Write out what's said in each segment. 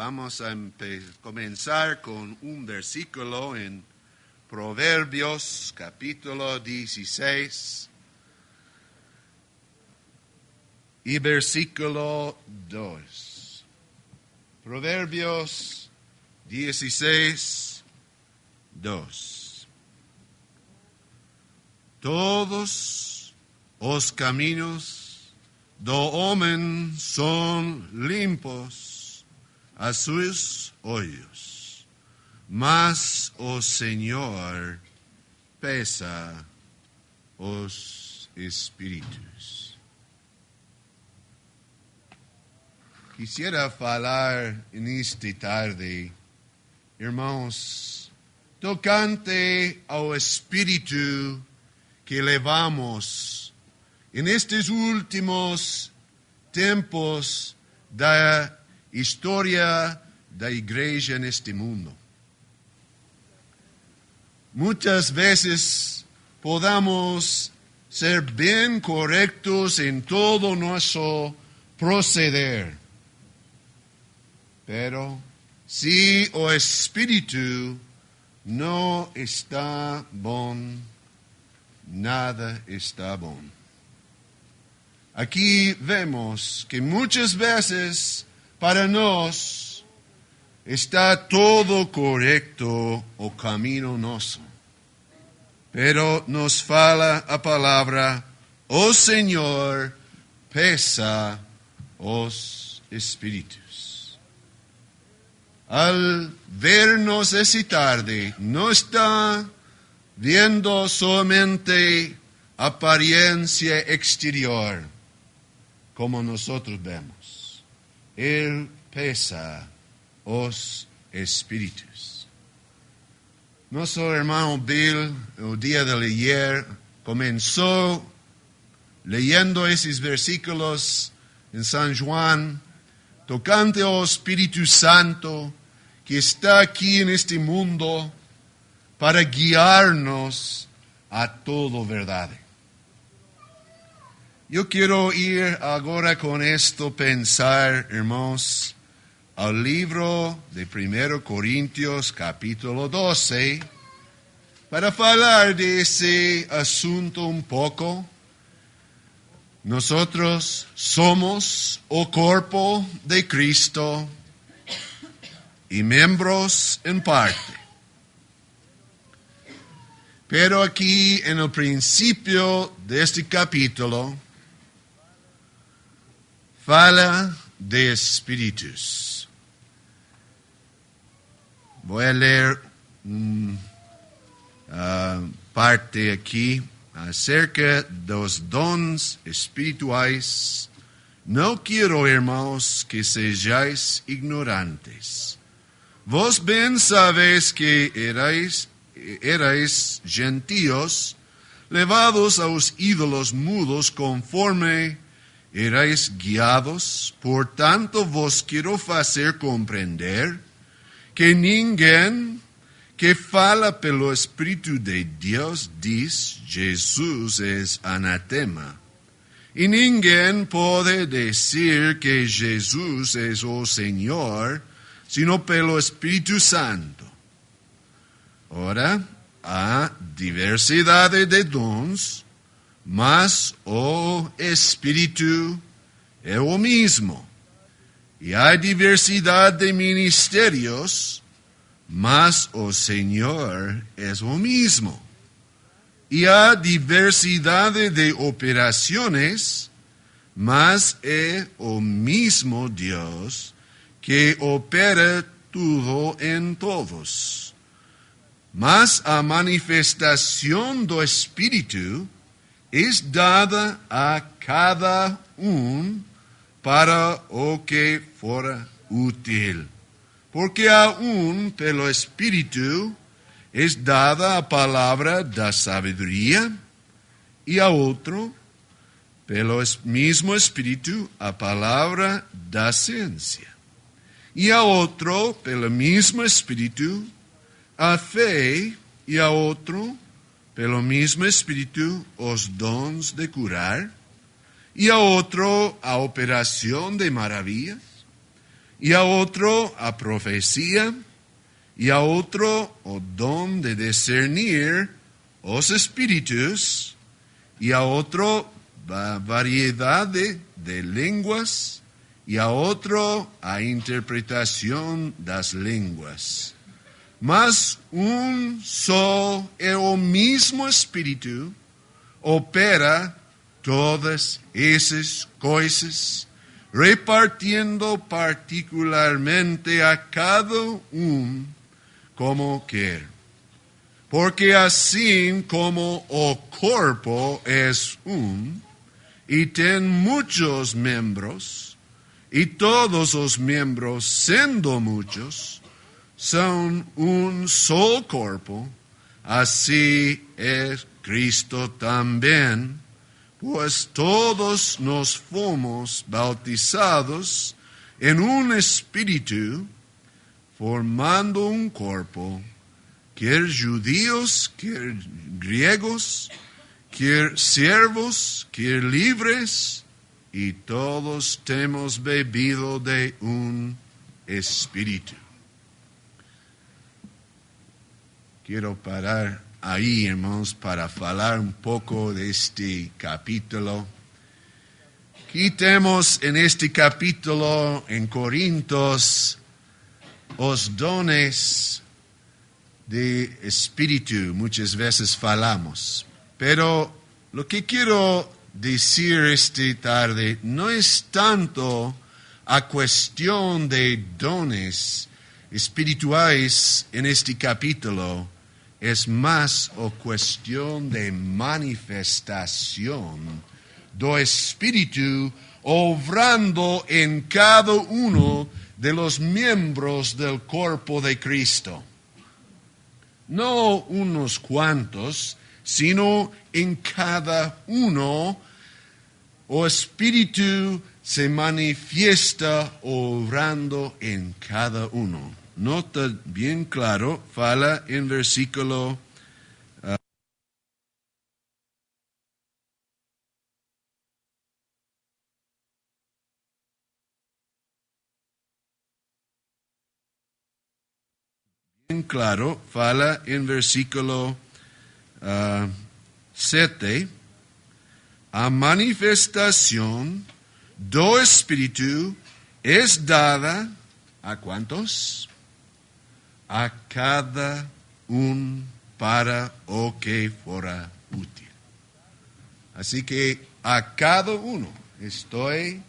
Vamos a comenzar con un versículo en Proverbios capítulo 16 y versículo 2. Proverbios 16, 2. Todos os caminos do homem son limpos a sus olhos, mas o Señor pesa os espíritus. Quisiera falar en esta tarde, irmãos, tocante ao espírito que levamos en estes últimos tempos da história da igreja neste mundo. Muitas vezes podamos ser bem corretos em todo nosso proceder, pero se o espírito não está bom, nada está bom. Aqui vemos que muitas vezes para nós está todo correto o caminho nosso. Pero nos fala a palavra, o Senhor pesa os espíritos. Al vernos esta tarde, não está viendo somente apariencia exterior, como nosotros vemos. Él pesa os espíritus. Nuestro hermano Bill, el día de ayer, comenzó leyendo esos versículos en San Juan, tocante al Espíritu Santo, que está aquí en este mundo para guiarnos a toda verdad. Yo quiero ir agora con esto, pensar, hermanos, al libro de 1 Corintios capítulo 12, para hablar de ese asunto un poco. Nosotros somos o cuerpo de Cristo y miembros en parte. Pero aquí en el principio de este capítulo, fala de espíritus. Voy a leer parte aquí acerca de los dones espirituales. No quiero, hermanos, que seáis ignorantes. Vos bien sabéis que erais gentios, levados a los ídolos mudos conforme erais guiados. Por tanto, vos quiero hacer comprender que ninguém que fala pelo Espírito de Deus diz Jesus es anatema. E ninguém pode dizer que Jesus es o Senhor, sino pelo Espírito Santo. Ora, há diversidade de dons, mas o Espírito é o mesmo. E há diversidade de ministérios, mas o Senhor é o mesmo. E há diversidade de operações, mas é o mesmo Deus que opera tudo em todos. Mas a manifestação do Espírito é dada a cada para o que fora útil. Porque a pelo Espírito, é dada a palavra da sabedoria, e a outro, pelo mesmo Espírito, a palavra da ciência. E a outro, pelo mesmo Espírito, a fé, e a outro, pelo mesmo Espírito, os dons de curar, e a outro, a operação de maravilhas, y a otro a profecía, y a otro o don de discernir los espíritus, y a otro variedad de lenguas, y a otro a interpretación das lenguas. Mas un solo y el mismo Espíritu opera todas esas cosas, repartiendo particularmente a cada uno como quiere. Porque así como el cuerpo es un, y tiene muchos miembros, y todos los miembros, siendo muchos, son un solo cuerpo, así es Cristo también, pues todos nos fuimos bautizados en un espíritu, formando un cuerpo, quer judíos, quer griegos, quer siervos, quer libres, y todos hemos bebido de un espíritu. Quiero parar ahí, hermanos, para hablar un poco de este capítulo. Aquí tenemos en este capítulo, en Corintios, los dones de espíritu. Muchas veces falamos. Pero lo que quiero decir esta tarde no es tanto a cuestión de dones espirituales en este capítulo, es más o cuestión de manifestación do Espíritu obrando en cada uno de los miembros del cuerpo de Cristo. No unos cuantos, sino en cada uno, o Espíritu se manifiesta obrando en cada uno. Nota bien claro, fala en versículo bien claro, fala en versículo 7, a manifestación do Espíritu es dada, ¿a cuántos? A cada uno para o que fuera útil. Así que a cada uno estoy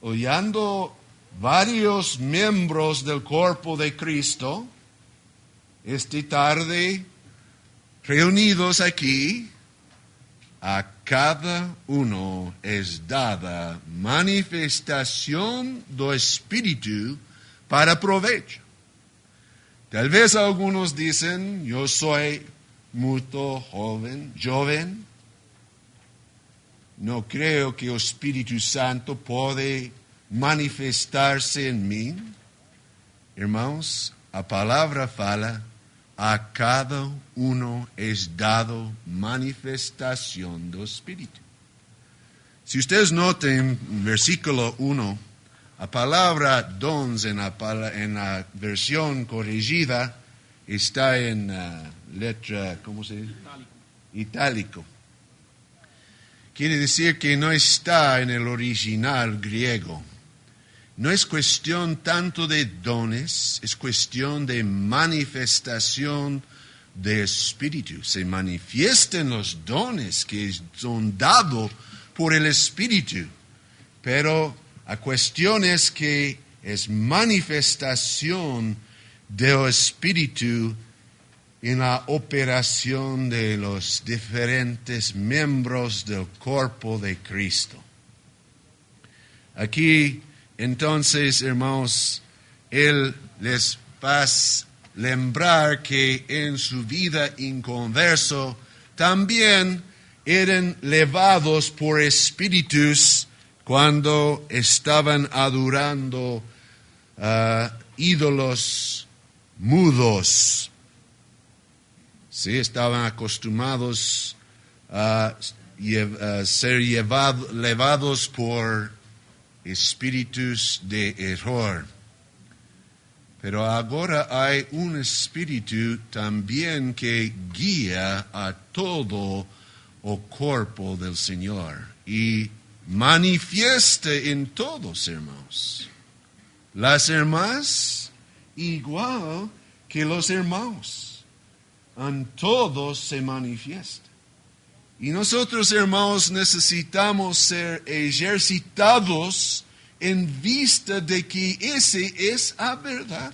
oyendo varios miembros del cuerpo de Cristo esta tarde reunidos aquí. A cada uno es dada manifestación do Espíritu para provecho. Tal vez algunos dicen, yo soy muy joven, no creo que el Espíritu Santo puede manifestarse en mí. Hermanos, la palabra fala, a cada uno es dado manifestación del Espíritu. Si ustedes noten en versículo 1, la palabra dons en la versión corregida está en letra, ¿cómo se dice? Itálico. Quiere decir que no está en el original griego. No es cuestión tanto de dones, es cuestión de manifestación de Espíritu. Se manifiestan los dones que son dados por el Espíritu, pero la cuestión es que es manifestación del Espíritu en la operación de los diferentes miembros del cuerpo de Cristo. Aquí, entonces, hermanos, Él les va a lembrar que en su vida inconverso también eran llevados por espíritus cuando estaban adorando ídolos mudos. Sí, estaban acostumbrados a ser llevados por espíritus de error. Pero ahora hay un espíritu también que guía a todo el cuerpo del Señor y manifiesta en todos, hermanos. Las hermanas igual que los hermanos. En todos se manifiesta. Y nosotros, hermanos, necesitamos ser ejercitados en vista de que ese es la verdad.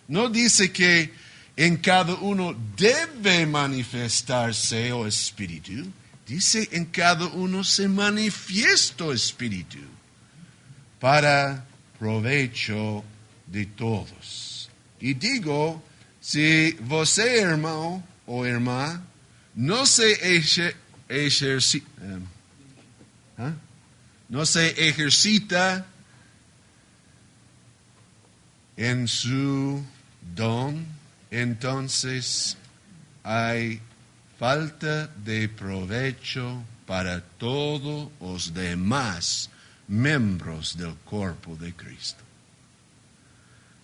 No dice que en cada uno debe manifestarse el espíritu. Dice en cada uno se manifiesta el espíritu para provecho de todos. Y digo, si você, hermano o hermana, no se ejercita en su don, entonces hay falta de provecho para todos los demás miembros del cuerpo de Cristo.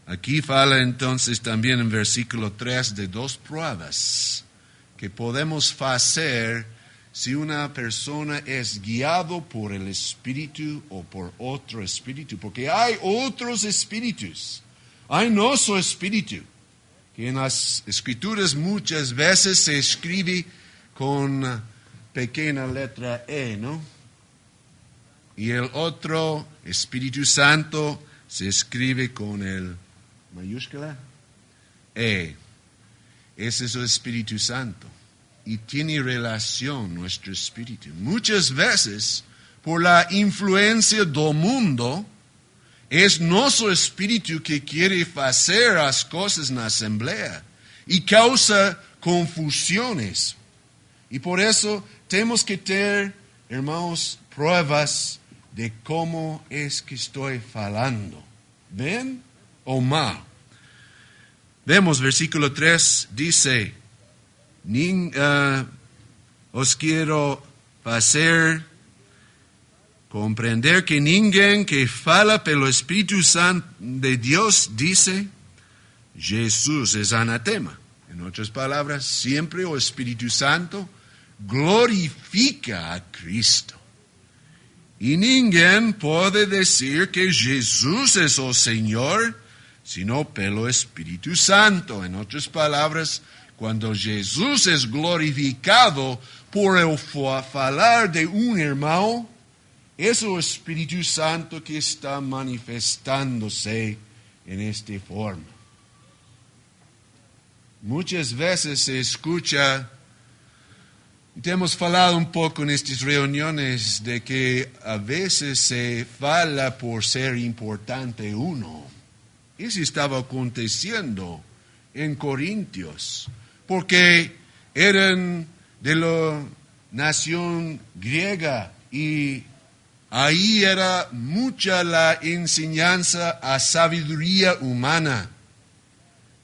Aquí fala entonces también en versículo 3 de dos pruebas que podemos hacer si una persona es guiado por el Espíritu o por otro espíritu, porque hay otros espíritus. Hay nuestro espíritu, que en las Escrituras muchas veces se escribe con pequeña letra E, ¿no? Y el otro, Espíritu Santo, se escribe con el mayúscula E. Ese es el Espíritu Santo. Y tiene relación nuestro espíritu. Muchas veces, por la influencia del mundo, es nuestro espíritu que quiere hacer las cosas en la asamblea y causa confusiones. Y por eso tenemos que tener, hermanos, pruebas de cómo es que estoy falando. ¿Ven o mal? Vemos versículo 3, dice, os quiero hacer comprender que ninguém que fala pelo Espíritu Santo de Dios dice, Jesús es anatema. En otras palabras, siempre el Espíritu Santo glorifica a Cristo. Y ninguém puede decir que Jesús es el Señor, sino pelo Espíritu Santo. En otras palabras, cuando Jesús es glorificado por el falar de un hermano, es el Espíritu Santo que está manifestándose en esta forma. Muchas veces se escucha, y hemos hablado un poco en estas reuniones, de que a veces se fala por ser importante uno. Eso estaba aconteciendo en Corintios, porque eran de la nación griega y ahí era mucha la enseñanza a sabiduría humana.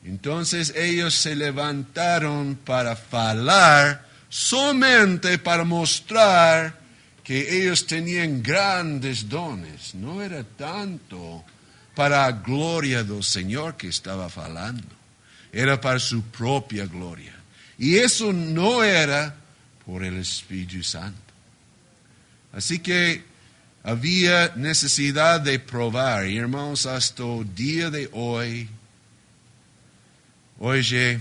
Entonces ellos se levantaron para hablar, solamente para mostrar que ellos tenían grandes dones. No era tanto para la gloria del Señor que estaba hablando. Era para su propia gloria. Y eso no era por el Espíritu Santo. Así que había necesidad de probar. Y hermanos, hasta el día de hoy, oye,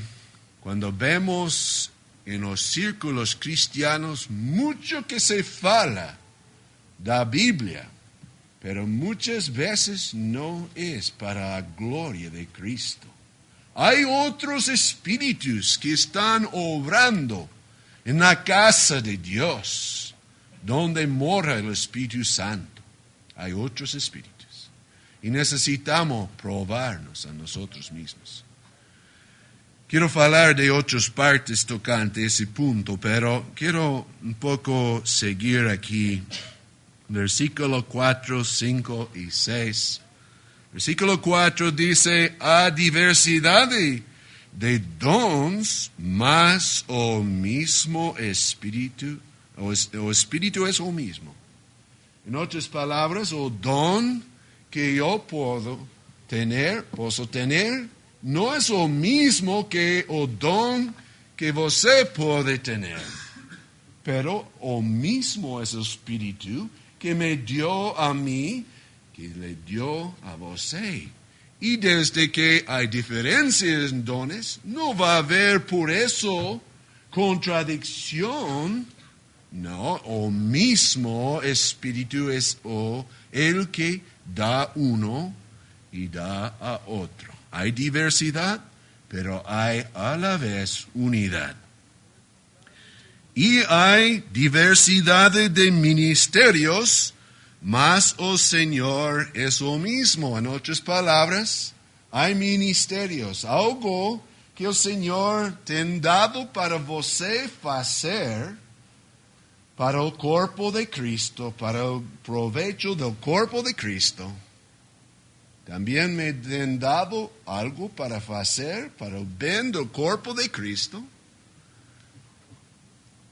cuando vemos en los círculos cristianos mucho que se fala de la Biblia, pero muchas veces no es para la gloria de Cristo. Hay otros espíritus que están obrando en la casa de Dios, donde mora el Espíritu Santo. Hay otros espíritus. Y necesitamos probarnos a nosotros mismos. Quiero hablar de otras partes tocante ese punto, pero quiero un poco seguir aquí. Versículo 4, 5 y 6. Versículo 4 dice, a diversidad de dons, mas o mismo espíritu, o espíritu es o mismo. En otras palabras, o don que yo puedo posso tener, no es lo mismo que o don que você pode tener. Pero o mismo es el Espíritu que me dio a mí, que le dio a você. Y desde que hay diferencias en dones, no va a haber por eso contradicción. No, o mismo Espíritu es el que da uno y da a otro. Hay diversidad, pero hay a la vez unidad. Y hay diversidad de ministerios, mas el Señor es lo mismo. En otras palabras, hay ministerios, algo que el Señor te ha dado para você hacer para el cuerpo de Cristo, para el provecho del cuerpo de Cristo. También me han dado algo para hacer, para el bien del cuerpo de Cristo.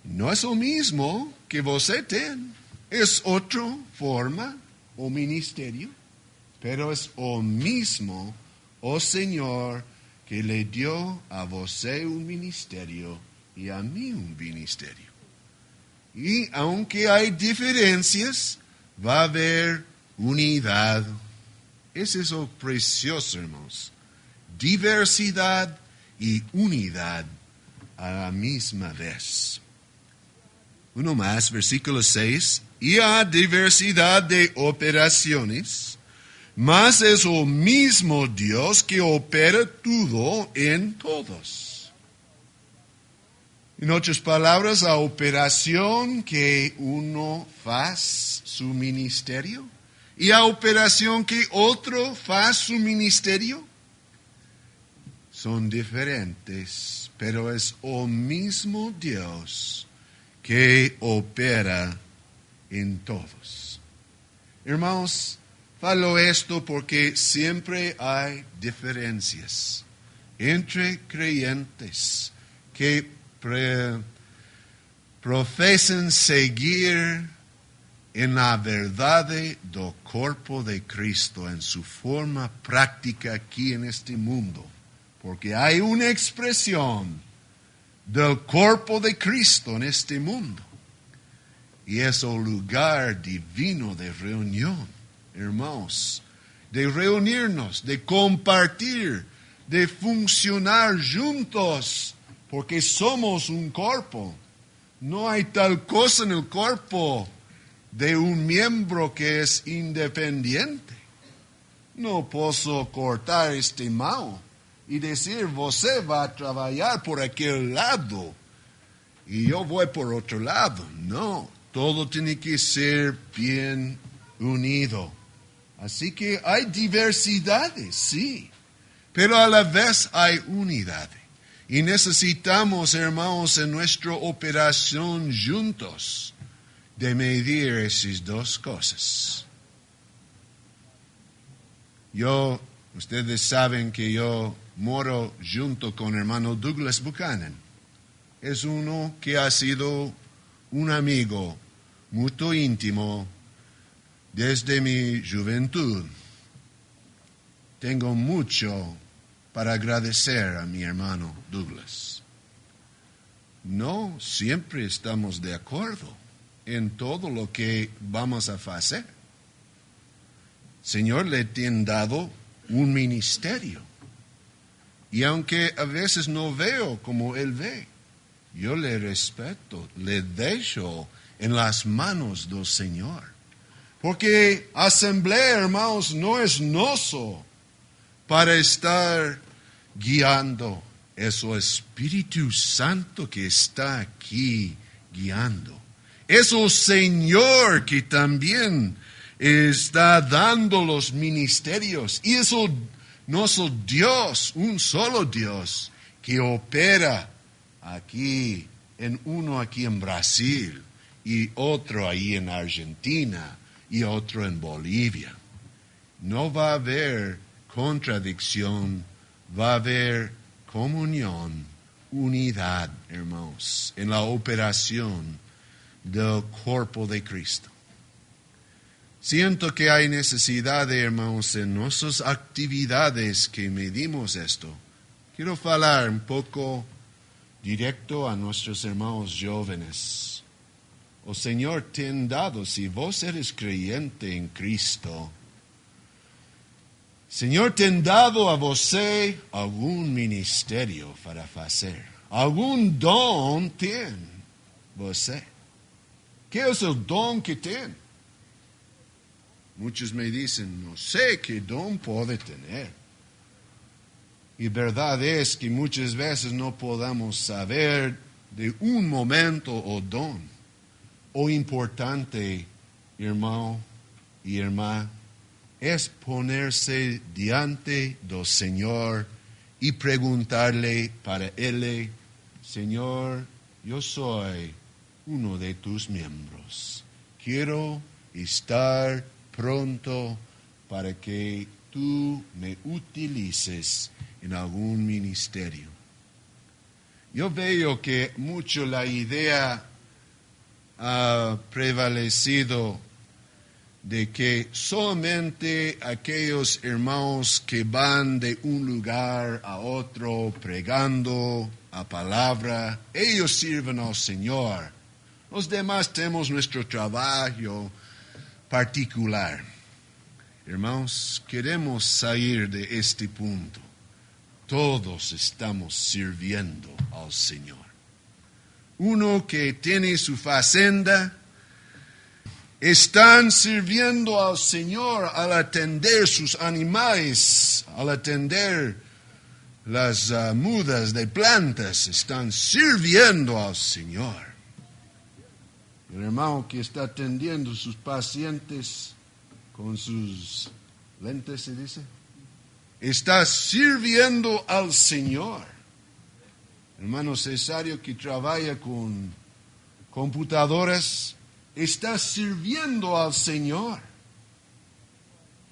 No es lo mismo que você tem. Es otra forma o ministerio, pero es lo mismo o Señor que le dio a você un ministerio y a mí un ministerio. Y aunque hay diferencias, va a haber unidad. Eso es lo precioso, hermanos. Diversidad y unidad a la misma vez. Uno más, versículo 6. Y hay diversidad de operaciones, mas es el mismo Dios que opera todo en todos. En otras palabras, la operación que uno hace su ministerio y la operación que otro hace su ministerio son diferentes, pero es el mismo Dios que opera en todos. Hermanos, falo esto porque siempre hay diferencias entre creyentes que profesan seguir en la verdad del cuerpo de Cristo en su forma práctica aquí en este mundo. Porque hay una expresión del cuerpo de Cristo en este mundo. Y es el lugar divino de reunión, hermanos, de reunirnos, de compartir, de funcionar juntos, porque somos un cuerpo. No hay tal cosa en el cuerpo de un miembro que es independiente. No puedo cortar este mão y decir, você va a trabajar por aquel lado y yo voy por otro lado. No, todo tiene que ser bien unido. Así que hay diversidades, sí, pero a la vez hay unidad. Y necesitamos, hermanos, en nuestra operación juntos, de medir esas dos cosas. Ustedes saben que yo moro junto con hermano Douglas Buchanan. Es uno que ha sido un amigo muy íntimo desde mi juventud. Tengo mucho para agradecer a mi hermano Douglas. No siempre estamos de acuerdo en todo lo que vamos a hacer. Señor le ha dado un ministerio. Y aunque a veces no veo como él ve, yo le respeto, le dejo en las manos del Señor. Porque asamblea, hermanos, no es noso para estar guiando. Es el Espíritu Santo que está aquí guiando. Es el Señor que también está dando los ministerios. Y es nuestro Dios, un solo Dios, que opera aquí, uno aquí en Brasil, y otro ahí en Argentina, y otro en Bolivia. No va a haber contradicción, va a haber comunión, unidad, hermanos, en la operación del cuerpo de Cristo. Siento que hay necesidad, hermanos, en nuestras actividades que medimos esto. Quiero hablar un poco directo a nuestros hermanos jóvenes. El Señor te ha dado, si vos eres creyente en Cristo, Señor te ha dado a você algún ministerio para hacer. Algún don tiene você. ¿Qué es el don que tiene? Muchos me dicen, no sé qué don puede tener. Y verdad es que muchas veces no podamos saber de un momento o don. O importante, hermano y hermana, es ponerse diante del Señor y preguntarle para Él, Señor, yo soy uno de tus miembros. Quiero estar pronto para que tú me utilices en algún ministerio. Yo veo que mucho la idea ha prevalecido de que solamente aquellos hermanos que van de un lugar a otro pregando a palabra, ellos sirven al Señor. Los demás tenemos nuestro trabajo particular. Hermanos, queremos salir de este punto. Todos estamos sirviendo al Señor. Uno que tiene su facenda, están sirviendo al Señor al atender sus animales, al atender las mudas de plantas, están sirviendo al Señor. El hermano que está atendiendo sus pacientes con sus lentes, ¿se dice? Está sirviendo al Señor. Hermano Cesario que trabaja con computadoras, está sirviendo al Señor.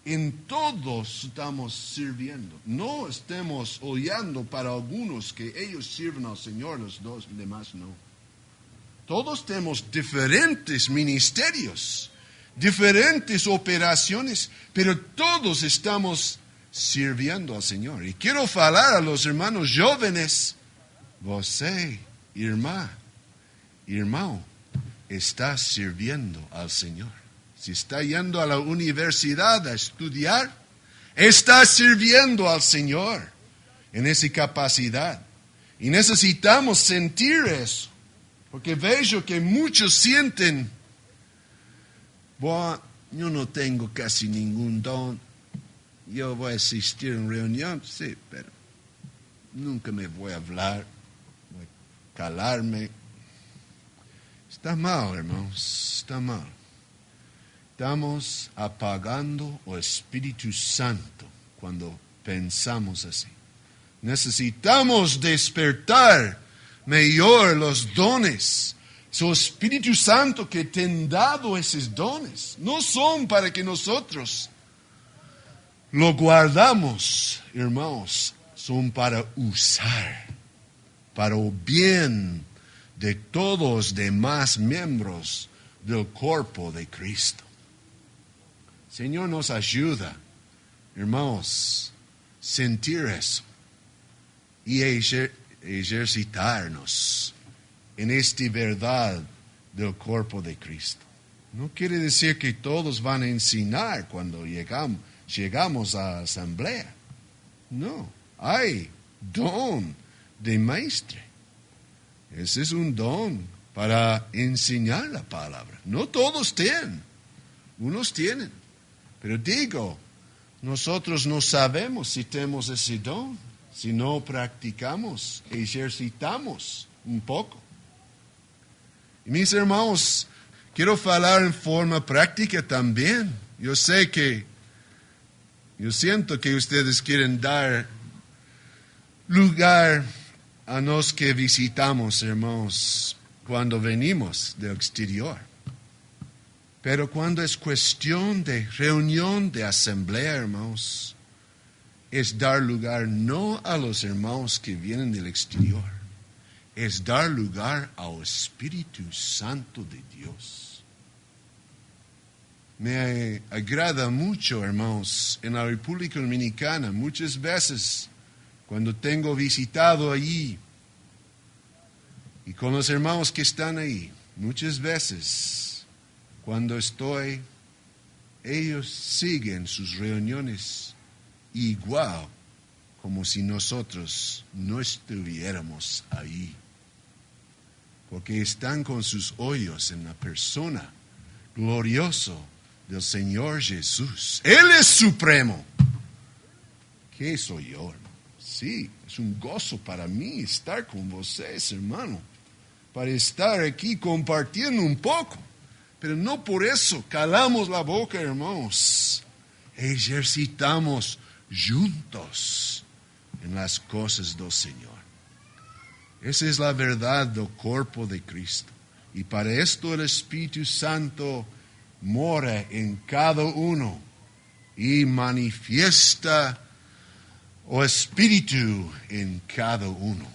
En todos estamos sirviendo. No estemos oyendo para algunos que ellos sirven al Señor, los dos demás no. Todos tenemos diferentes ministerios, diferentes operaciones, pero todos estamos sirviendo al Señor. Y quiero hablar a los hermanos jóvenes, você, hermano, está sirviendo al Señor. Si está yendo a la universidad a estudiar, está sirviendo al Señor en esa capacidad. Y necesitamos sentir eso. Porque veo que muchos sienten, bueno, yo no tengo casi ningún don. Yo voy a asistir en reunión, sí, pero nunca me voy a hablar, voy a calarme. Está mal, hermanos, está mal. Estamos apagando el Espíritu Santo cuando pensamos así. Necesitamos despertar mejor los dones. Su Espíritu Santo que te han dado esos dones. No son para que nosotros lo guardamos, hermanos. Son para usar, para el bien de todos los demás miembros del cuerpo de Cristo. Señor nos ayuda, hermanos, sentir eso y ejercitarnos en esta verdad del cuerpo de Cristo. No quiere decir que todos van a enseñar cuando llegamos a la asamblea. No, hay don de maestro. Ese es un don para enseñar la palabra. No todos tienen, unos tienen. Pero digo, nosotros no sabemos si tenemos ese don, si no practicamos, ejercitamos un poco. Y mis hermanos, quiero hablar en forma práctica también. Yo siento que ustedes quieren dar lugar a los que visitamos, hermanos, cuando venimos del exterior. Pero cuando es cuestión de reunión de asamblea, hermanos, es dar lugar no a los hermanos que vienen del exterior, es dar lugar al Espíritu Santo de Dios. me agrada mucho, hermanos, en la República Dominicana, muchas veces cuando tengo visitado allí y con los hermanos que están ahí, muchas veces cuando estoy, ellos siguen sus reuniones igual como si nosotros no estuviéramos ahí, porque están con sus ojos en la persona glorioso del Señor Jesús. Él es supremo. ¿Qué soy yo, hermano? Sí, es un gozo para mí estar con ustedes, hermano, para estar aquí compartiendo un poco. Pero no por eso calamos la boca, hermanos. Ejercitamos juntos en las cosas del Señor. Esa es la verdad del cuerpo de Cristo. Y para esto el Espíritu Santo mora en cada uno y manifiesta el Espíritu en cada uno.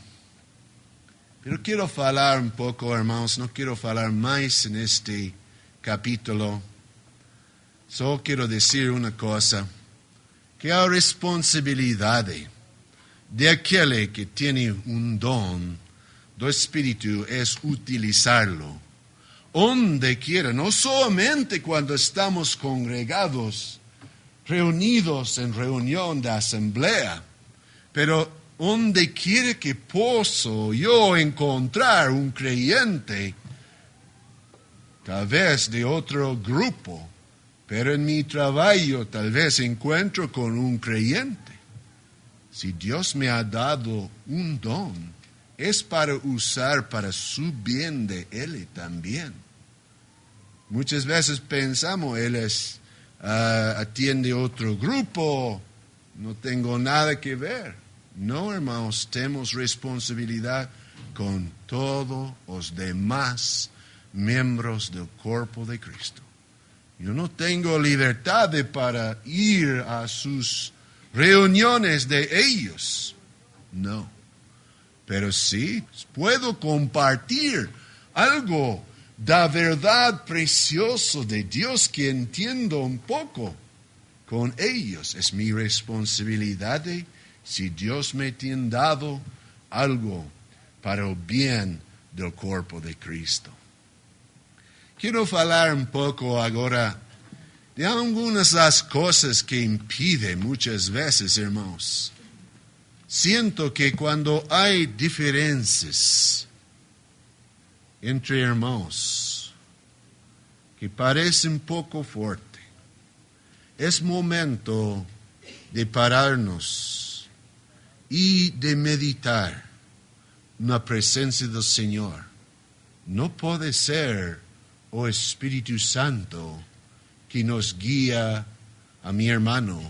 Pero quiero hablar un poco, hermanos, no quiero hablar más en este capítulo. Solo quiero decir una cosa, que hay responsabilidad de aquel que tiene un don del Espíritu es utilizarlo donde quiera, no solamente cuando estamos congregados, reunidos en reunión de asamblea, pero donde quiera que puedo yo encontrar un creyente, tal vez de otro grupo, pero en mi trabajo tal vez encuentro con un creyente. Si Dios me ha dado un don, es para usar para su bien de Él también. Muchas veces pensamos, Él atiende otro grupo, no tengo nada que ver. No, hermanos, tenemos responsabilidad con todos los demás miembros del cuerpo de Cristo. Yo no tengo libertad para ir a sus reuniones de ellos. No. Pero sí puedo compartir algo de verdad precioso de Dios que entiendo un poco con ellos. Es mi responsabilidad si Dios me tiene dado algo para el bien del cuerpo de Cristo. Quiero hablar un poco ahora de algunas de las cosas que impiden muchas veces, hermanos. Siento que cuando hay diferencias entre hermanos que parecen poco fuertes, es momento de pararnos y de meditar en la presencia del Señor. No puede ser el Espíritu Santo que nos guía a mi hermano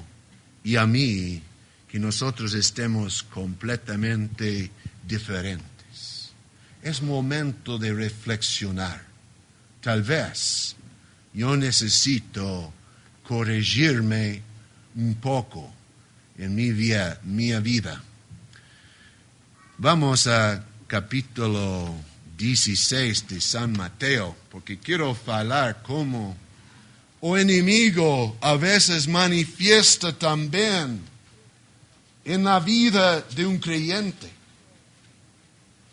y a mí, que nosotros estemos completamente diferentes. Es momento de reflexionar. Tal vez yo necesito corregirme un poco en mi vida. Vamos a capítulo 16 de San Mateo, porque quiero hablar cómo el enemigo a veces manifiesta también en la vida de un creyente.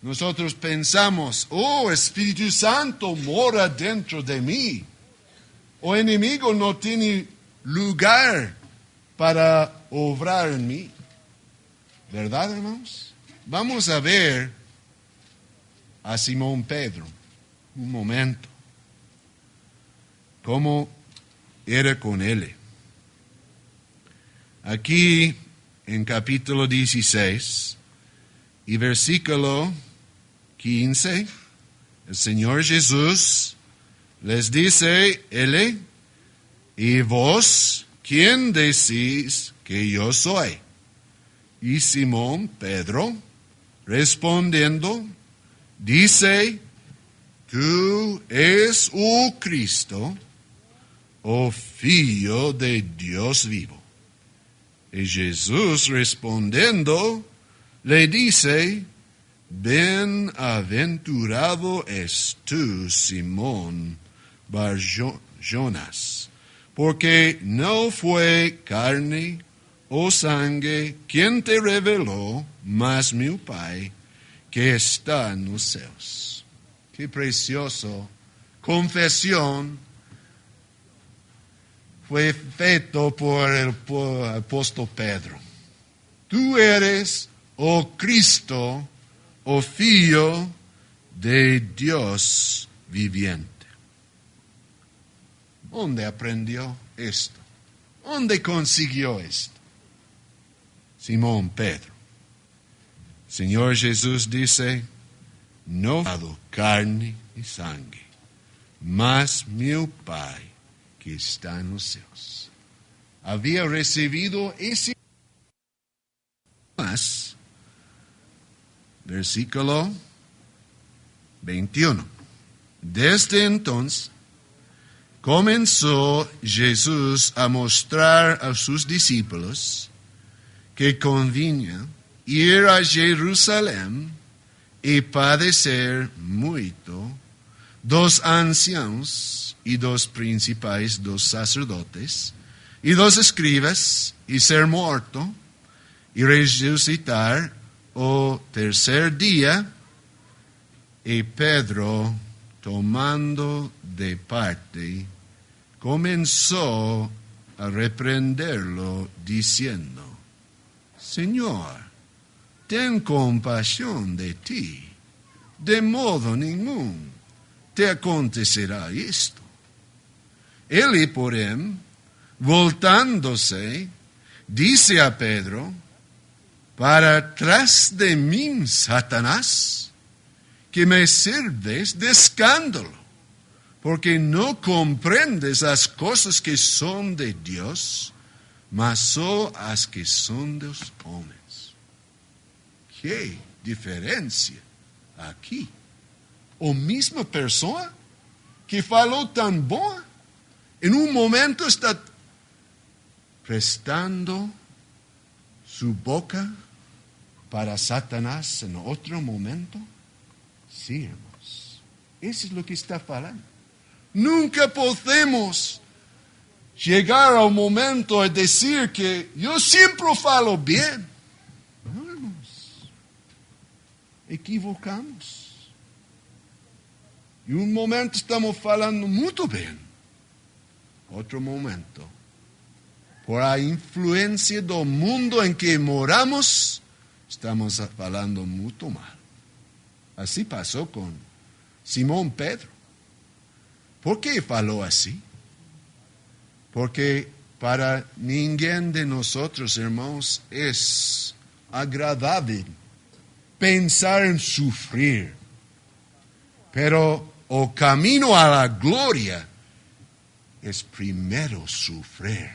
Nosotros pensamos, Espíritu Santo mora dentro de mí. El enemigo no tiene lugar para obrar en mí. ¿Verdad, hermanos? Vamos a ver a Simón Pedro un momento. ¿Cómo era con él? Aquí en capítulo 16 y versículo 15, el Señor Jesús les dice, ¿y vos quién decís que yo soy? Y Simón Pedro, respondiendo, dice, tú eres el Cristo, o Hijo de Dios vivo. Y Jesús respondiendo, le dice, bienaventurado es tú, Simón Bar-Jonas, porque no fue carne o sangre quien te reveló, mas mi Pai que está en los cielos. Qué precioso confesión fue feito por el apóstol Pedro. Tú eres, oh Cristo, oh Hijo de Dios viviente. ¿Dónde aprendió esto? ¿Dónde consiguió esto? Simón Pedro. Señor Jesús dice, no he dado carne y sangre, mas mi Pai que está en los cielos. Había recibido ese más. Versículo 21. Desde entonces comenzó Jesús a mostrar a sus discípulos que convenía ir a Jerusalén y padecer mucho, dos ancianos y dos principales, dos sacerdotes, y dos escribas, y ser muerto, y resucitar o tercer día. Y Pedro, tomando de parte, comenzó a reprenderlo, diciendo, Señor, ten compasión de ti, de modo ningún te acontecerá esto. Él, por él, voltándose, dice a Pedro, para atrás de mí, Satanás, que me sirves de escándalo, porque no comprendes las cosas que son de Dios, mas son las que son de los hombres. ¿Qué diferencia aquí? O misma persona que faló tan boa, en un momento está prestando su boca para Satanás en otro momento. Sí, hermanos, eso es lo que está falando. Nunca podemos llegar al momento de decir que yo siempre falo bien. No, hermanos, equivocamos. Y un momento estamos falando muy bien. Otro momento, por la influencia del mundo en que moramos, estamos falando muy mal. Así pasó con Simón Pedro. ¿Por qué faló así? Porque para ninguém de nosotros, hermanos, es agradable pensar en sufrir. Pero el camino a la gloria es primero sufrir.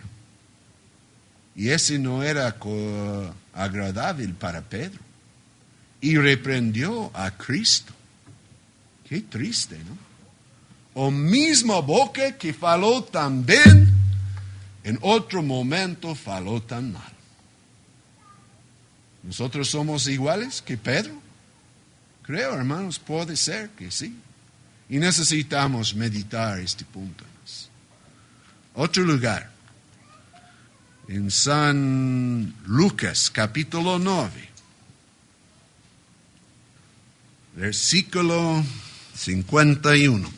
Y ese no era agradable para Pedro. Y reprendió a Cristo. Qué triste, ¿no? O misma boca que faló tan bien, en otro momento faló tan mal. ¿Nosotros somos iguales que Pedro? Creo, hermanos, puede ser que sí. Y necesitamos meditar este punto. Otro lugar. En San Lucas, capítulo 9. Versículo 51.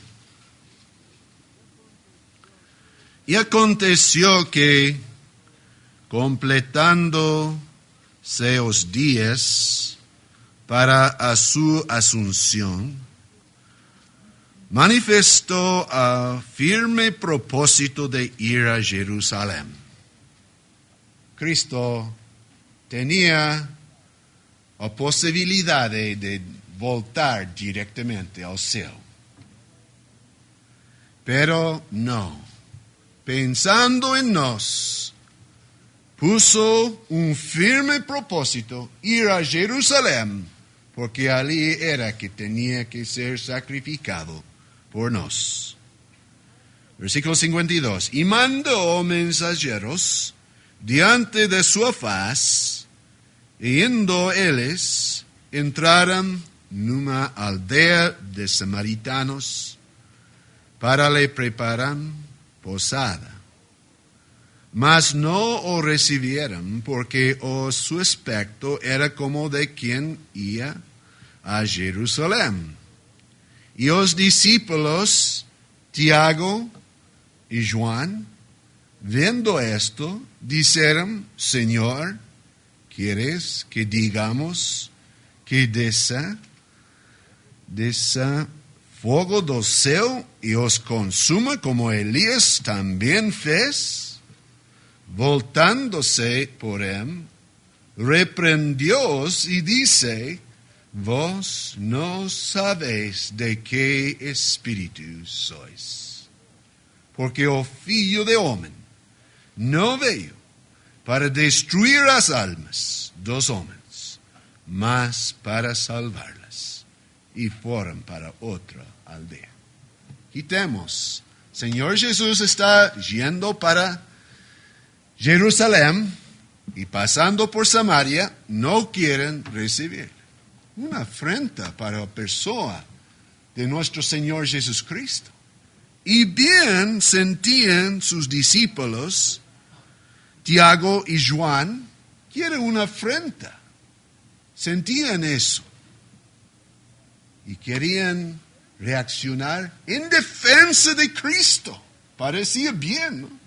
Y aconteció que, completándose los días para a su asunción, manifestó a firme propósito de ir a Jerusalén. Cristo tenía la posibilidad de voltar directamente al cielo. Pero no. Pensando en nos, puso un firme propósito ir a Jerusalén, porque allí era que tenía que ser sacrificado por nos. Versículo 52. Y mandó mensajeros diante de su faz, y yendo ellos, entraron en una aldea de samaritanos para le preparar posada. Mas no os recibieron, porque su aspecto era como de quien iba a Jerusalén. Y los discípulos, Tiago y Juan, viendo esto, dijeron: Señor, ¿quieres que digamos que desça fuego do céu y os consuma como Elías también fez? Voltándose por él, reprendióos y dice: Vos no sabéis de qué espíritu sois, porque o Filho de Homem no veio para destruir las almas dos homens, mas para salvarlas. Y fueron para otra aldea. Quitemos. Señor Jesús está yendo para Jerusalén y pasando por Samaria, no quieren recibir. Una afrenta para la persona de nuestro Señor Jesucristo. Y bien sentían sus discípulos, Tiago y Juan, que era una afrenta. Sentían eso. Y querían reaccionar en defensa de Cristo. Parecía bien, ¿no?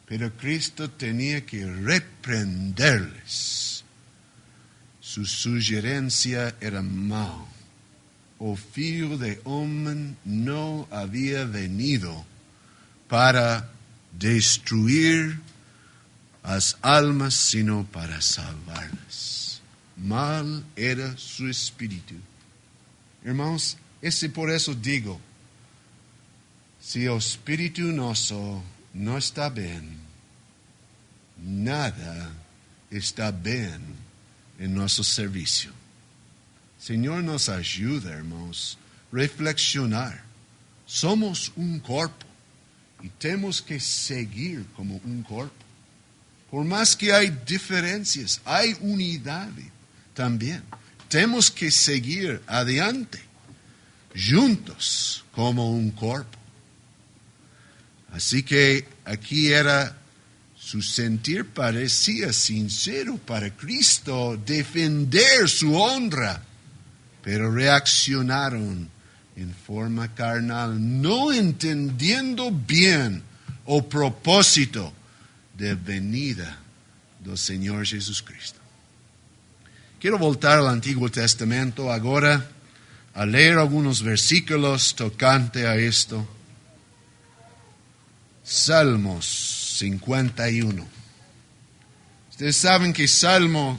Pero Cristo tenía que reprenderles. Su sugerencia era mal. O Filho de Homem no había venido para destruir las almas, sino para salvarlas. Mal era su espíritu. Hermanos, por eso digo, si el espíritu nuestro no está bien, nada está bien en nuestro servicio. Señor nos ayuda, hermanos, reflexionar. Somos un cuerpo y tenemos que seguir como un cuerpo. Por más que hay diferencias, hay unidad también. Tenemos que seguir adelante, juntos como un cuerpo. Así que aquí su sentir parecía sincero para Cristo, defender su honra, pero reaccionaron en forma carnal, no entendiendo bien el propósito de venida del Señor Jesucristo. Quiero voltar al Antiguo Testamento ahora a leer algunos versículos tocante a esto. Salmos 51. Ustedes saben que Salmo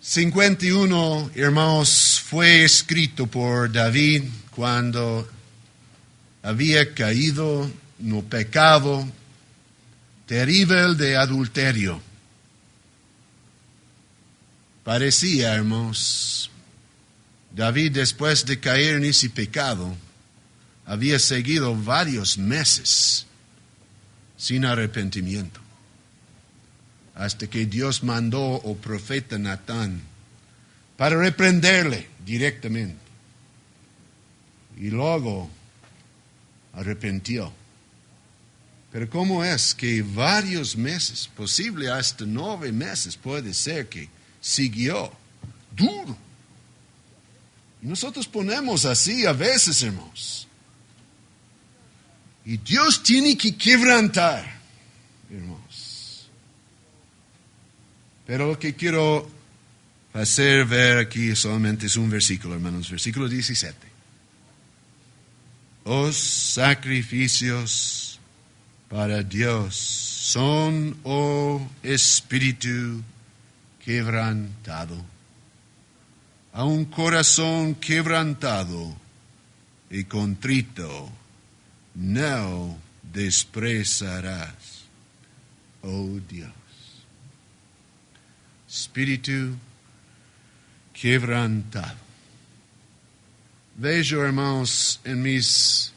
51, hermanos, fue escrito por David cuando había caído en un pecado terrible de adulterio. Parecía, hermanos, David, después de caer en ese pecado, había seguido varios meses sin arrepentimiento, hasta que Dios mandó al profeta Natán para reprenderle directamente. Y luego arrepintió. Pero ¿cómo es que varios meses, posible hasta 9 meses, puede ser que siguió duro? Y nosotros ponemos así a veces, hermanos. Y Dios tiene que quebrantar, hermanos. Pero lo que quiero hacer ver aquí solamente es un versículo, hermanos. Versículo 17. Los sacrificios para Dios son, oh espíritu quebrantado. A un corazón quebrantado y contrito no despreciarás, oh Dios. Espíritu quebrantado. Vejo, hermanos, en mis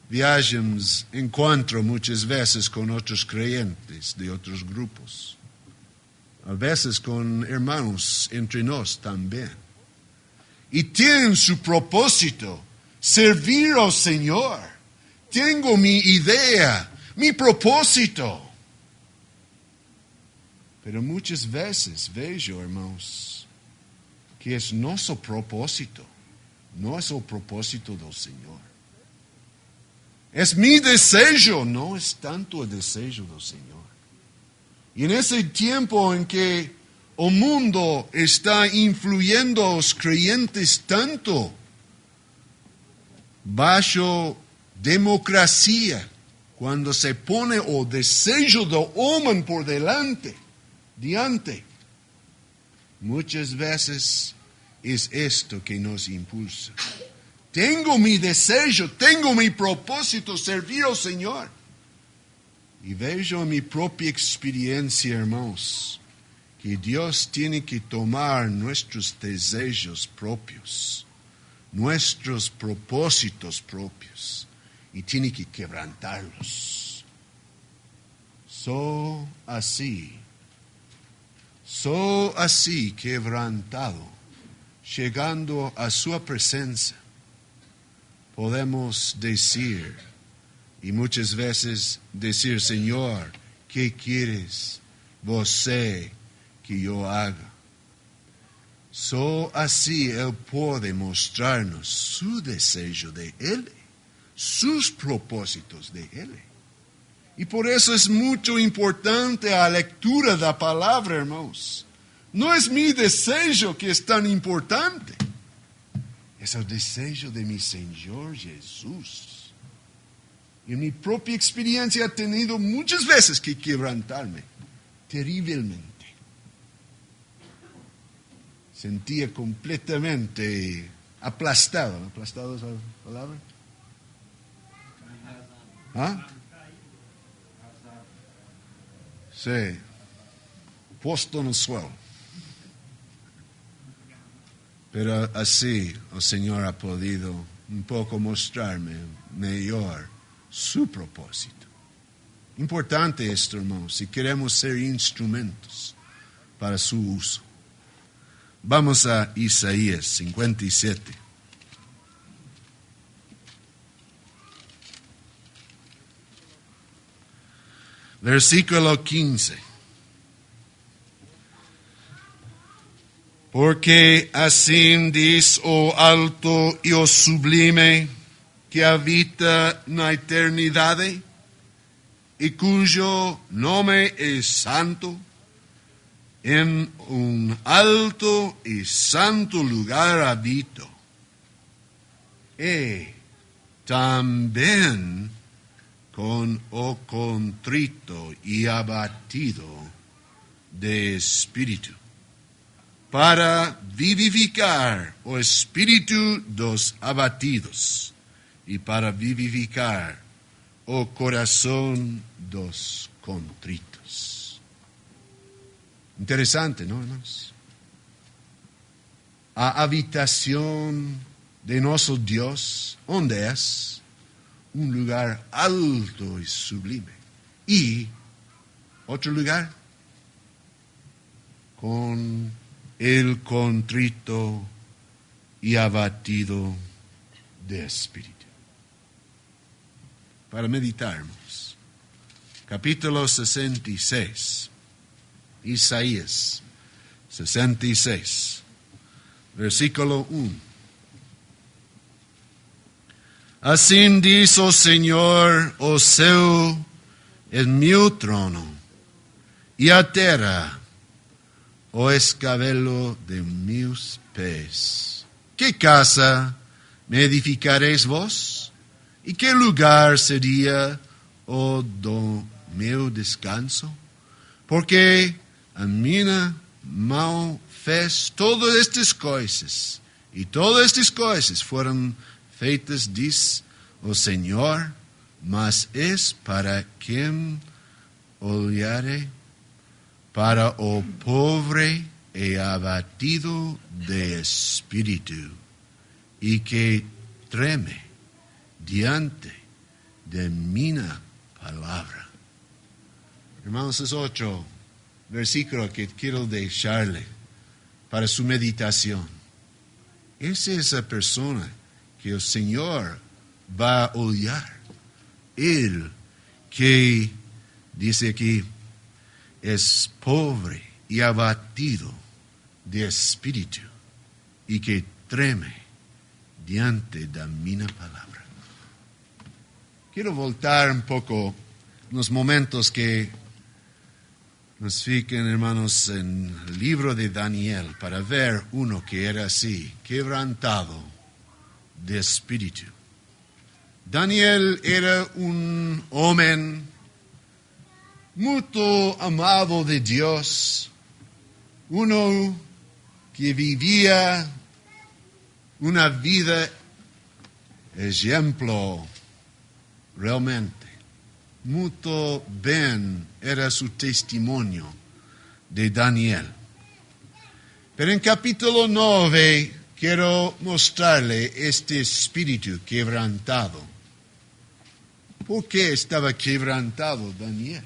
viajes encuentro muchas veces con otros creyentes de otros grupos. A veces con hermanos entre nos también. Y tienen su propósito, servir al Señor. Tengo mi idea, mi propósito. Pero muchas veces veo, hermanos, que es nuestro propósito, no es el propósito del Señor. Es mi deseo, no es tanto el deseo del Señor. Y en ese tiempo en que el mundo está influyendo a los creyentes tanto, bajo democracia, cuando se pone el deseo del hombre por delante, muchas veces es esto que nos impulsa. Tengo mi deseo, tengo mi propósito, servir al Señor. Y veo en mi propia experiencia, hermanos, que Dios tiene que tomar nuestros deseos propios, nuestros propósitos propios, y tiene que quebrantarlos. Así quebrantado, llegando a su presencia, podemos decir, y muchas veces decir, Señor, ¿qué quieres vos que yo haga? Así Él puede mostrarnos su deseo de Él, sus propósitos de Él. Y por eso es mucho importante la lectura de la palabra, hermanos. No es mi deseo que es tan importante. Es el deseo de mi Señor Jesús. Y en mi propia experiencia he tenido muchas veces que quebrantarme terriblemente. Sentía completamente aplastado. ¿Aplastado es la palabra? ¿Ah? Sí. Puesto en el suelo. Pero así el Señor ha podido un poco mostrarme mejor su propósito. Importante esto, hermanos, si queremos ser instrumentos para su uso. Vamos a Isaías 57. Versículo 15. Porque así dice, oh alto y oh sublime, que habita en la eternidad, y cuyo nombre es santo, en un alto y santo lugar habito. Y también con o contrito y abatido de espíritu, para vivificar o espíritu dos abatidos, y para vivificar o corazón dos contritos. Interesante, ¿no, hermanos? A habitación de nuestro Dios, ¿dónde es? Un lugar alto y sublime. Y otro lugar, con el contrito y abatido de espíritu. Para meditarnos. Capítulo 66. Isaías 66. Versículo 1. Así dice el Señor, o céu es mi trono, y a tierra o escabelo de mis pés. ¿Qué casa me edificaréis vos? ¿Y qué lugar sería o do meu descanso? Porque a minha mão fez todas estas coisas, e todas estas coisas foram feitas, diz o Senhor, mas es para quem olhare, para o pobre e abatido de espíritu, y que treme diante de mi palabra. Hermanos, es otro versículo que quiero dejarle para su meditación. Esa es la persona que el Señor va a odiar. Él que, dice aquí, es pobre y abatido de espíritu y que treme diante de mi palabra. Quiero voltar un poco los momentos que nos fiquen, hermanos, en el libro de Daniel para ver uno que era así, quebrantado de espíritu. Daniel era un hombre muy amado de Dios, uno que vivía una vida ejemplo realmente. Muy bien era su testimonio de Daniel. Pero en capítulo 9 quiero mostrarle este espíritu quebrantado. ¿Por qué estaba quebrantado Daniel?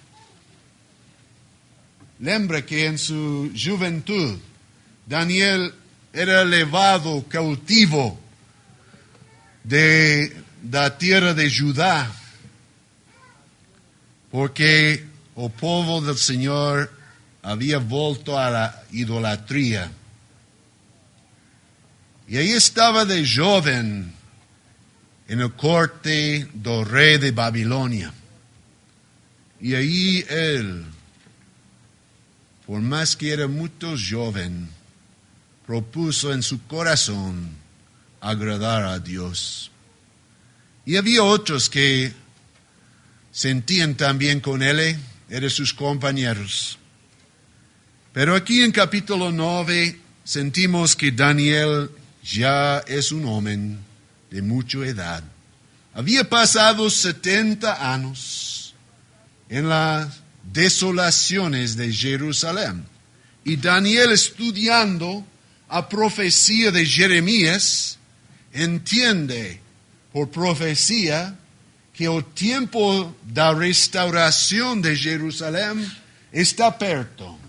Lembra que en su juventud Daniel era llevado cautivo de la tierra de Judá, porque el pueblo del Señor había vuelto a la idolatría. Y ahí estaba de joven en el corte del rey de Babilonia. Y ahí él, por más que era muy joven, propuso en su corazón agradar a Dios. Y había otros que sentían también con él, eran sus compañeros. Pero aquí en capítulo 9 sentimos que Daniel ya es un hombre de mucha edad. Había pasado 70 años en las desolaciones de Jerusalén. Y Daniel, estudiando a profecía de Jeremías, entiende por profecía que el tiempo de la restauración de Jerusalén está perto.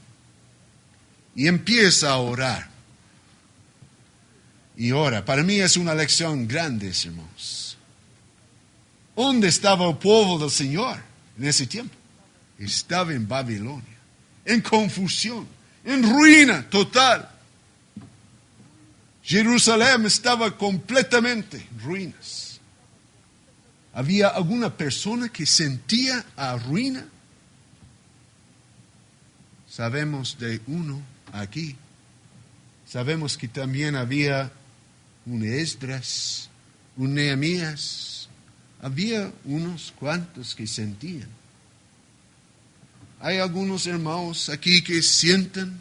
Y empieza a orar. Y ora. Para mí es una lección grande, hermanos. ¿Dónde estaba el pueblo del Señor en ese tiempo? Estaba en Babilonia, en confusión, en ruina total. Jerusalén estaba completamente en ruinas. ¿Había alguna persona que sentía a ruina? Sabemos de uno aquí. Sabemos que también había un Esdras, un Nehemías. Había unos cuantos que sentían. Hay algunos hermanos aquí que sienten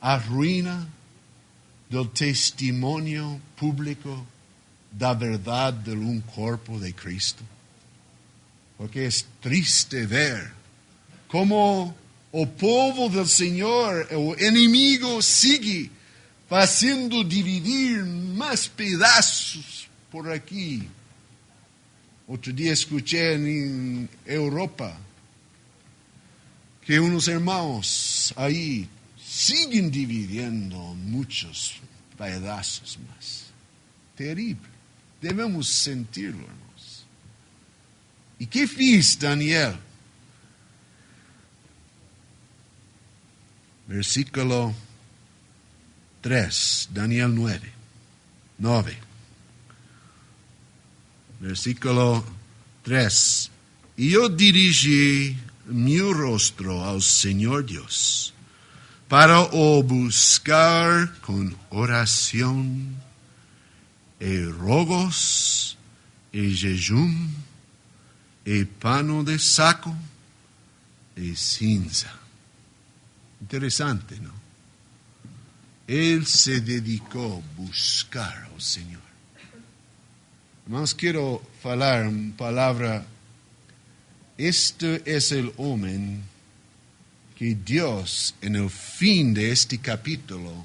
a ruina del testimonio público de la verdad de un cuerpo de Cristo. Porque es triste ver cómo el pueblo del Señor, el enemigo, sigue haciendo dividir más pedazos por aquí. Otro día escuché en Europa que unos hermanos ahí siguen dividiendo muchos pedazos más. Terrible. Debemos sentirlo, hermanos. ¿Y qué fiz Daniel? Versículo 3, Daniel 9. Versículo 3. Y yo dirigí mi rostro al Señor Dios para o buscar con oración y rogos y jejum y pano de saco y cinza. Interesante, ¿no? Él se dedicó a buscar al Señor. Hermanos, quiero hablar una palabra. Este es el hombre que Dios, en el fin de este capítulo,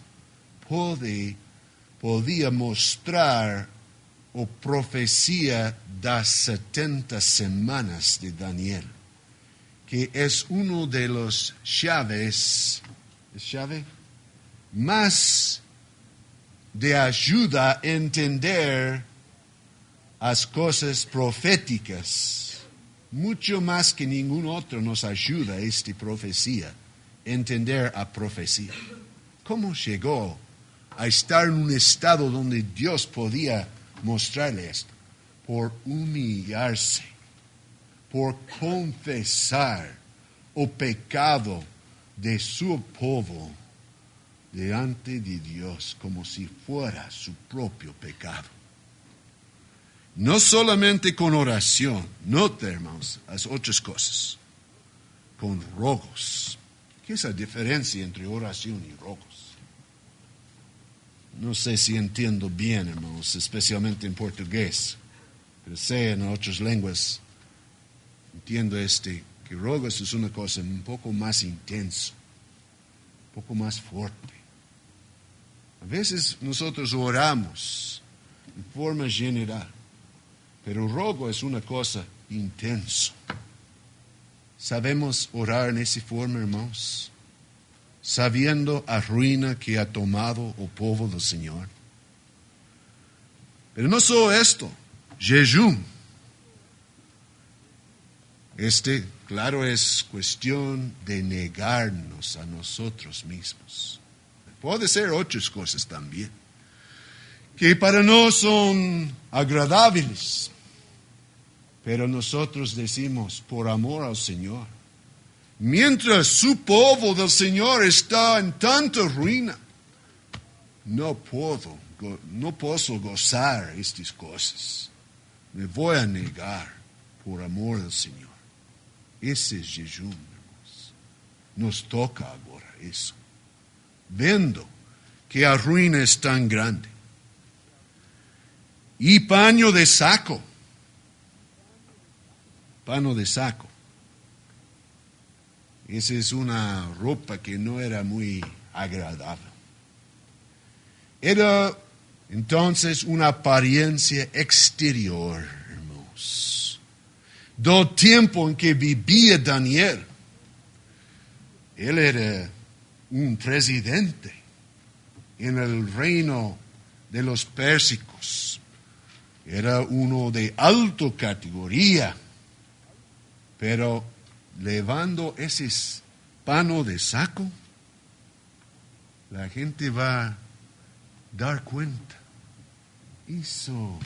podía mostrar o profecía de las 70 semanas de Daniel, que es uno de los llaves, más de ayuda a entender las cosas proféticas mucho más que ningún otro nos ayuda esta profecía, entender a profecía. ¿Cómo llegó a estar en un estado donde Dios podía mostrarle esto? Por humillarse, por confesar el pecado de su pueblo delante de Dios como si fuera su propio pecado. No solamente con oración, note, hermanos, las otras cosas, con rogos. ¿Qué es la diferencia entre oración y rogos? No sé si entiendo bien, hermanos, especialmente en portugués, pero sé en otras lenguas, entiendo que rogos es una cosa un poco más intensa, un poco más fuerte. A veces nosotros oramos en forma general, pero rogo es una cosa intensa. ¿Sabemos orar en esa forma, hermanos? Sabiendo la ruina que ha tomado el pueblo del Señor. Pero no solo esto, jejum. Claro, es cuestión de negarnos a nosotros mismos. Puede ser otras cosas también, que para nosotros son agradables. Pero nosotros decimos, por amor al Señor, mientras su pueblo del Señor está en tanta ruina, no puedo gozar estas cosas. Me voy a negar por amor al Señor. Ese es jejum, hermanos. Nos toca ahora eso. Viendo que la ruina es tan grande. Y paño de saco. Paño de saco. Esa es una ropa que no era muy agradable. Era entonces una apariencia exterior, hermanos. Del tiempo en que vivía Daniel, él era un presidente en el reino de los pérsicos. Era uno de alta categoría, pero levando ese pano de saco, la gente va a dar cuenta. Eso,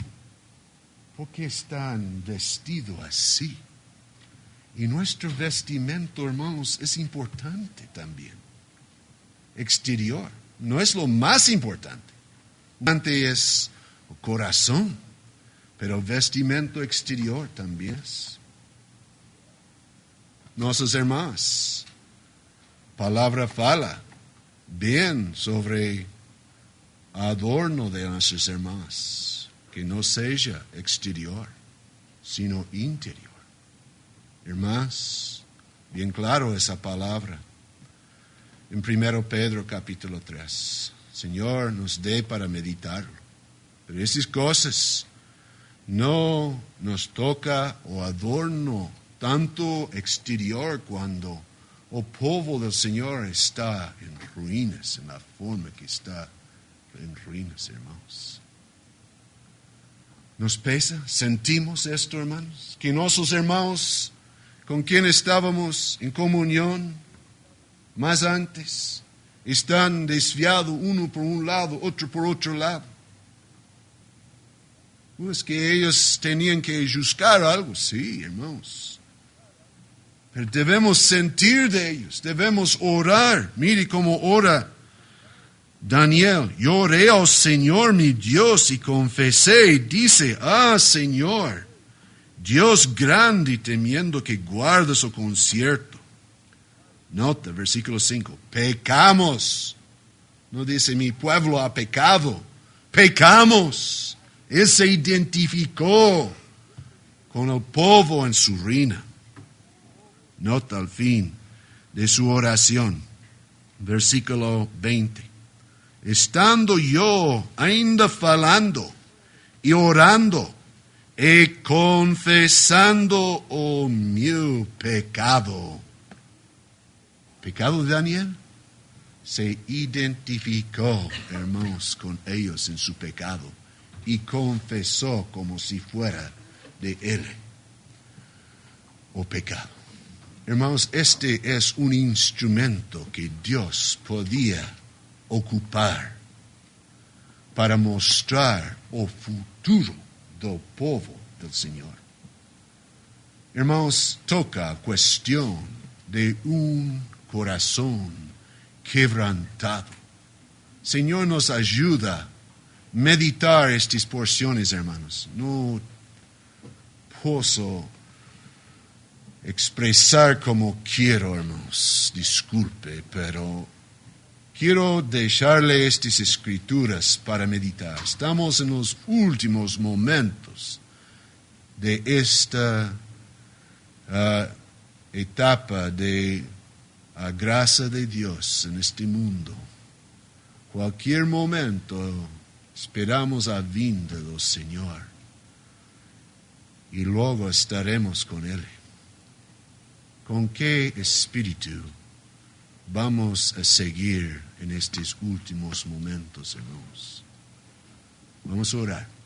¿por qué están vestidos así? Y nuestro vestimento, hermanos, es importante también. Exterior, no es lo más importante. Importante es el corazón, pero el vestimento exterior también es. Nuestros hermanos, palabra fala bien sobre adorno de nuestros hermanos, que no sea exterior, sino interior. Hermanos, bien claro esa palabra. En 1 Pedro capítulo 3, Señor nos dé para meditarlo. Pero esas cosas no nos toca o adorno tanto exterior cuando el pueblo del Señor está en ruinas, en la forma que está en ruinas, hermanos. ¿Nos pesa? ¿Sentimos esto, hermanos? Que nuestros hermanos con quien estábamos en comunión más antes están desviados uno por un lado, otro por otro lado. No es que ellos tenían que juzgar algo, sí, hermanos. Pero debemos sentir de ellos, debemos orar. Mire cómo ora Daniel. Yo oré al Señor mi Dios y confesé, dice, Señor, Dios grande y temiendo que guarda su concierto. Nota, versículo 5, pecamos. No dice mi pueblo ha pecado, pecamos. Él se identificó con el pueblo en su ruina. Nota al fin de su oración, versículo 20. Estando yo ainda falando y orando y confesando mi pecado. ¿Pecado de Daniel? Se identificó, hermanos, con ellos en su pecado y confesó como si fuera de él. o pecado. Hermanos, este es un instrumento que Dios podía ocupar para mostrar o futuro do povo del Señor. Hermanos, toca cuestión de un corazón quebrantado. Señor nos ayuda a meditar estas porciones, hermanos. No puedo expresar como quiero, hermanos. Disculpe, pero quiero dejarle estas escrituras para meditar. Estamos en los últimos momentos de esta etapa de la gracia de Dios en este mundo. Cualquier momento esperamos a vinda del Señor y luego estaremos con Él. ¿Con qué espíritu vamos a seguir en estos últimos momentos, hermanos? Vamos a orar.